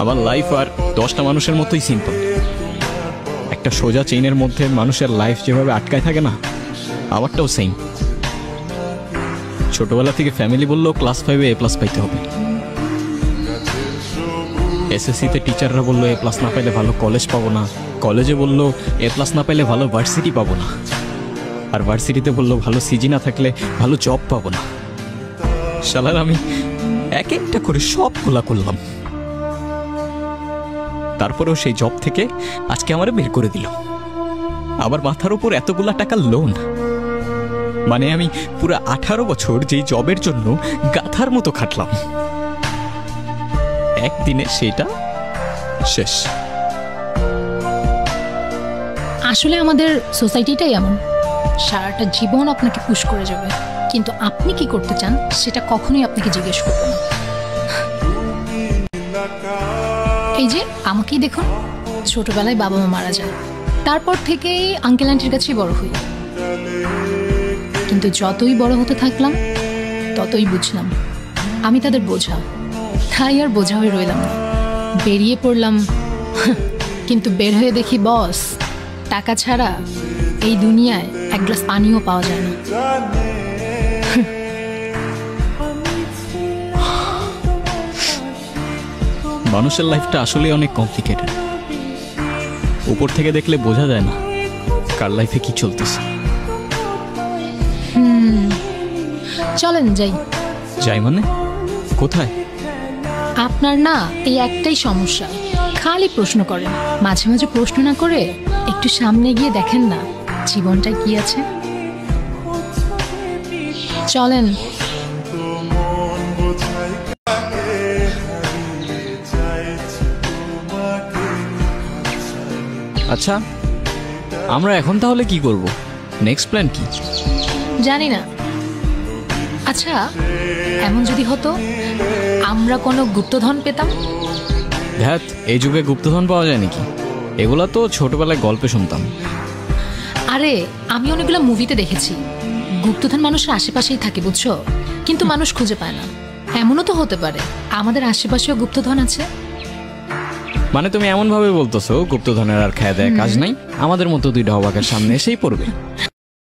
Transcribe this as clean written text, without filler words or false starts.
আমার লাইফ আর 10টা মানুষের মতোই সিম্পল। একটা সোজা চেইনের মধ্যে মানুষের লাইফ যেভাবে আটকায় থাকে না, আমারটাও সেম। ছোটবেলা থেকে ফ্যামিলি বললো ক্লাস 5-এ A+ পাইতে হবে, এসএসসিতে টিচাররা বললো A+ না পাইলে ভালো কলেজ পাবো না, কলেজে বললো A+ না পাইলে ভালো ভার্সিটি পাবো না, আর ভার্সিটিতে বললো ভালো সিজি না থাকলে ভালো জব পাবো না। শালার আমি এক একটা করে সব খোলা করলাম, তারপরেও সেই জব থেকে আজকে আমারে বের করে দিল। আমার মাথার উপর এতগুলা টাকার লোন, মানে আমি পুরো 18 বছর যেই জবের জন্য গাধার মতো খাটলাম, একদিনে সেটা শেষ। আসলে আমাদের সোসাইটিটাই এমন, সারাটা জীবন আপনাকে পুশ করে যাবে, কিন্তু আপনি কি করতে চান সেটা কখনোই আপনাকে জিজ্ঞেস করবে না। এই যে আমাকেই দেখুন, ছোটবেলায় বাবা মা মারা যায়, তারপর থেকেই আঙ্কেল আন্টির কাছেই বড় হই, কিন্তু যতই বড় হতে থাকলাম ততই বুঝলাম আমি তাদের বোঝা, তাই আর বোঝা হয়ে রইলাম না, বেরিয়ে পড়লাম। কিন্তু বের হয়ে দেখি বস, টাকা ছাড়া এই দুনিয়ায় এক গ্লাস পানিও পাওয়া যায় না। মানুষের লাইফটা আসলে অনেক কমপ্লিকেটেড, উপর থেকে দেখলে বোঝা যায় না কার লাইফে কি চলতেছে। চলেন যাই। যাই মানে কোথায়? আপনার না এই একটাই সমস্যা, খালি প্রশ্ন করেন, মাঝে মাঝে প্রশ্ন না করে একটু সামনে গিয়ে দেখেন না জীবনটা কি আছে। চলেন। আচ্ছা, আমরা এখন তাহলে কি করব? নেক্সট প্ল্যান কি? জানি না। আচ্ছা, এমন যদি হতো আমরা কোনো গুপ্তধন পেতাম? ধ্যাত, এই যুগে গুপ্তধন পাওয়া যায় নাকি? এগুলা তো ছোটবেলায় গল্পে শুনতাম। আরে আমি অনেকগুলো মুভিতে দেখেছি, গুপ্তধন মানুষের আশেপাশেই থাকে বুঝছো, কিন্তু মানুষ খুঁজে পায় না। এমনও তো হতে পারে আমাদের আশেপাশেও গুপ্তধন আছে। মানে তুমি এমন ভাবে বলতেছো গুপ্তধনের আর খেয়ে দেয় কাজ নাই, আমাদের মতো দুইটা অবাকের সামনে এসেই পড়বে।